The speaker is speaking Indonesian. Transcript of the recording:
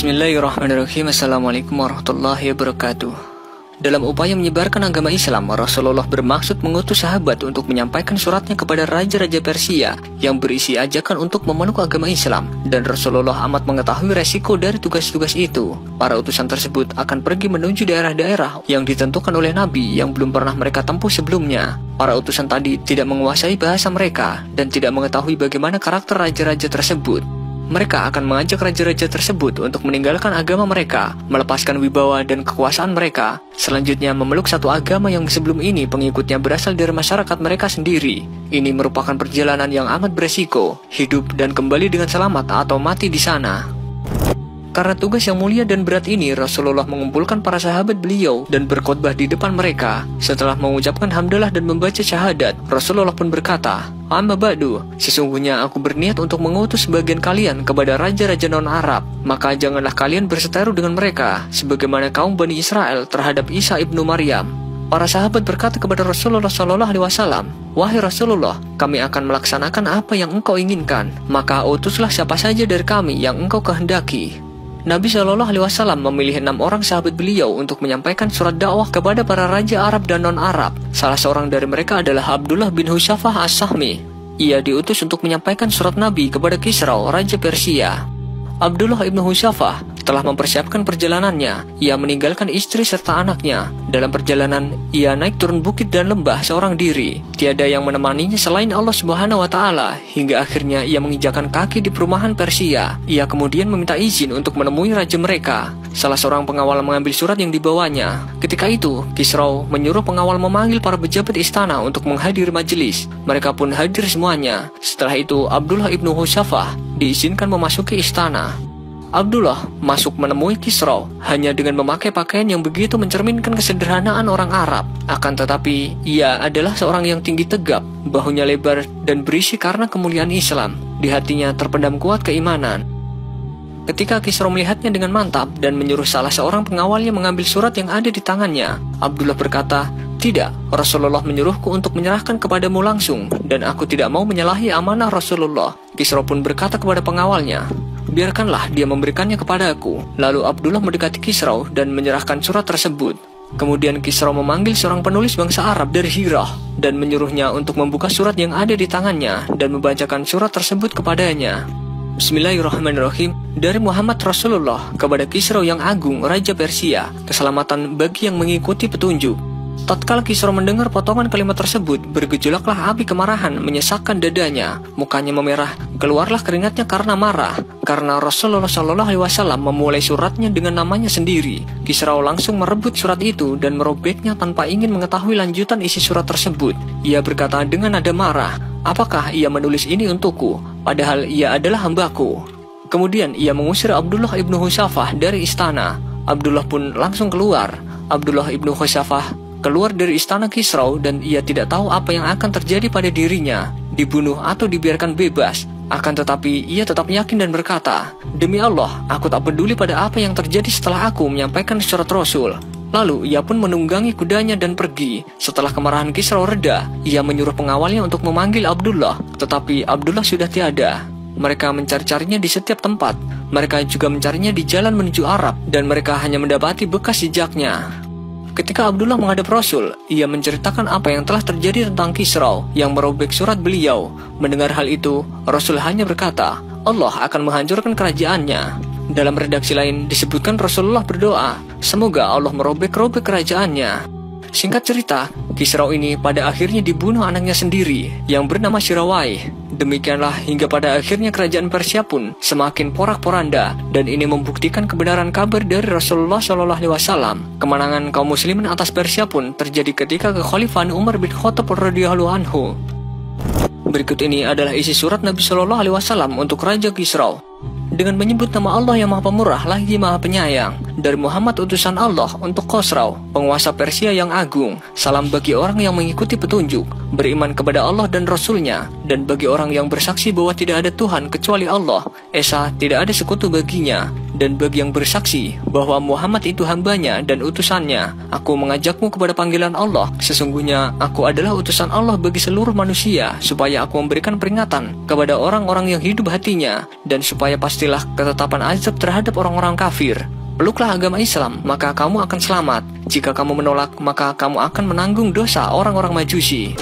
Bismillahirrahmanirrahim. Assalamualaikum warahmatullahi wabarakatuh. Dalam upaya menyebarkan agama Islam, Rasulullah bermaksud mengutus sahabat untuk menyampaikan suratnya kepada raja-raja Persia yang berisi ajakan untuk memeluk agama Islam. Dan Rasulullah amat mengetahui resiko dari tugas-tugas itu. Para utusan tersebut akan pergi menuju daerah-daerah yang ditentukan oleh Nabi yang belum pernah mereka tempuh sebelumnya. Para utusan tadi tidak menguasai bahasa mereka dan tidak mengetahui bagaimana karakter raja-raja tersebut. Mereka akan mengajak raja-raja tersebut untuk meninggalkan agama mereka, melepaskan wibawa dan kekuasaan mereka, selanjutnya memeluk satu agama yang sebelum ini pengikutnya berasal dari masyarakat mereka sendiri. Ini merupakan perjalanan yang amat beresiko, hidup dan kembali dengan selamat atau mati di sana. Karena tugas yang mulia dan berat ini, Rasulullah mengumpulkan para sahabat beliau dan berkhutbah di depan mereka. Setelah mengucapkan hamdalah dan membaca syahadat, Rasulullah pun berkata, "Amma ba'du, sesungguhnya aku berniat untuk mengutus sebagian kalian kepada raja-raja non-Arab. Maka janganlah kalian berseteru dengan mereka, sebagaimana kaum Bani Israel terhadap Isa ibnu Maryam." Para sahabat berkata kepada Rasulullah SAW, "Wahai Rasulullah, kami akan melaksanakan apa yang engkau inginkan. Maka utuslah siapa saja dari kami yang engkau kehendaki." Nabi SAW memilih 6 orang sahabat beliau untuk menyampaikan surat dakwah kepada para raja Arab dan non-Arab. Salah seorang dari mereka adalah Abdullah bin Husyafah as-Sahmi. Ia diutus untuk menyampaikan surat Nabi kepada Kisra, raja Persia. Abdullah ibn Husyafah telah mempersiapkan perjalanannya. Ia meninggalkan istri serta anaknya. Dalam perjalanan, ia naik turun bukit dan lembah seorang diri. Tiada yang menemaninya selain Allah Subhanahu wa Ta'ala. Hingga akhirnya ia menginjakan kaki di perumahan Persia. Ia kemudian meminta izin untuk menemui raja mereka. Salah seorang pengawal mengambil surat yang dibawanya. Ketika itu, Kisra menyuruh pengawal memanggil para pejabat istana untuk menghadiri majelis. Mereka pun hadir semuanya. Setelah itu, Abdullah ibn Husyafah diizinkan memasuki istana. Abdullah masuk menemui Kisra hanya dengan memakai pakaian yang begitu mencerminkan kesederhanaan orang Arab. Akan tetapi, ia adalah seorang yang tinggi tegap, bahunya lebar dan berisi karena kemuliaan Islam. Di hatinya terpendam kuat keimanan. Ketika Kisra melihatnya dengan mantap dan menyuruh salah seorang pengawalnya mengambil surat yang ada di tangannya, Abdullah berkata, "Tidak, Rasulullah menyuruhku untuk menyerahkan kepadamu langsung, dan aku tidak mau menyalahi amanah Rasulullah." Kisra pun berkata kepada pengawalnya, "Biarkanlah dia memberikannya kepada aku." Lalu Abdullah mendekati Kisra dan menyerahkan surat tersebut. Kemudian Kisra memanggil seorang penulis bangsa Arab dari Hirah dan menyuruhnya untuk membuka surat yang ada di tangannya dan membacakan surat tersebut kepadanya. Bismillahirrahmanirrahim. Dari Muhammad Rasulullah kepada Kisra yang agung, Raja Persia, keselamatan bagi yang mengikuti petunjuk. Tatkala Kisra mendengar potongan kalimat tersebut, bergejolaklah api kemarahan menyesakkan dadanya. Mukanya memerah, keluarlah keringatnya karena marah. Karena Rasulullah SAW memulai suratnya dengan namanya sendiri. Kisra langsung merebut surat itu dan merobeknya tanpa ingin mengetahui lanjutan isi surat tersebut. Ia berkata dengan nada marah, "Apakah ia menulis ini untukku? Padahal ia adalah hambaku." Kemudian ia mengusir Abdullah ibnu Husyafah dari istana. Abdullah pun langsung keluar. Abdullah ibnu Husyafah keluar dari istana Kisra dan ia tidak tahu apa yang akan terjadi pada dirinya, dibunuh atau dibiarkan bebas. Akan tetapi ia tetap yakin dan berkata, "Demi Allah, aku tak peduli pada apa yang terjadi setelah aku menyampaikan surat Rasul." Lalu ia pun menunggangi kudanya dan pergi. Setelah kemarahan Kisra reda, ia menyuruh pengawalnya untuk memanggil Abdullah, tetapi Abdullah sudah tiada. Mereka mencari-carinya di setiap tempat. Mereka juga mencarinya di jalan menuju Arab dan mereka hanya mendapati bekas jejaknya. Ketika Abdullah menghadap Rasul, ia menceritakan apa yang telah terjadi tentang Kisra yang merobek surat beliau. Mendengar hal itu, Rasul hanya berkata, "Allah akan menghancurkan kerajaannya." Dalam redaksi lain disebutkan Rasulullah berdoa, "Semoga Allah merobek-robek kerajaannya." Singkat cerita, Kisra ini pada akhirnya dibunuh anaknya sendiri yang bernama Shirawai. Demikianlah hingga pada akhirnya kerajaan Persia pun semakin porak-poranda, dan ini membuktikan kebenaran kabar dari Rasulullah SAW. Kemenangan kaum muslimin atas Persia pun terjadi ketika kekhalifahan Umar bin Khattab radhiyallahu anhu. Berikut ini adalah isi surat Nabi SAW untuk Raja Kisra. Dengan menyebut nama Allah yang Maha Pemurah lagi Maha Penyayang, dari Muhammad utusan Allah untuk Khosrau, penguasa Persia yang agung. Salam bagi orang yang mengikuti petunjuk, beriman kepada Allah dan Rasulnya, dan bagi orang yang bersaksi bahwa tidak ada Tuhan kecuali Allah, esa tidak ada sekutu baginya. dan bagi yang bersaksi bahwa Muhammad itu hambanya dan utusannya. Aku mengajakmu kepada panggilan Allah. Sesungguhnya aku adalah utusan Allah bagi seluruh manusia, supaya aku memberikan peringatan kepada orang-orang yang hidup hatinya, dan supaya pastilah ketetapan azab terhadap orang-orang kafir. Peluklah agama Islam, maka kamu akan selamat. Jika kamu menolak, maka kamu akan menanggung dosa orang-orang Majusi.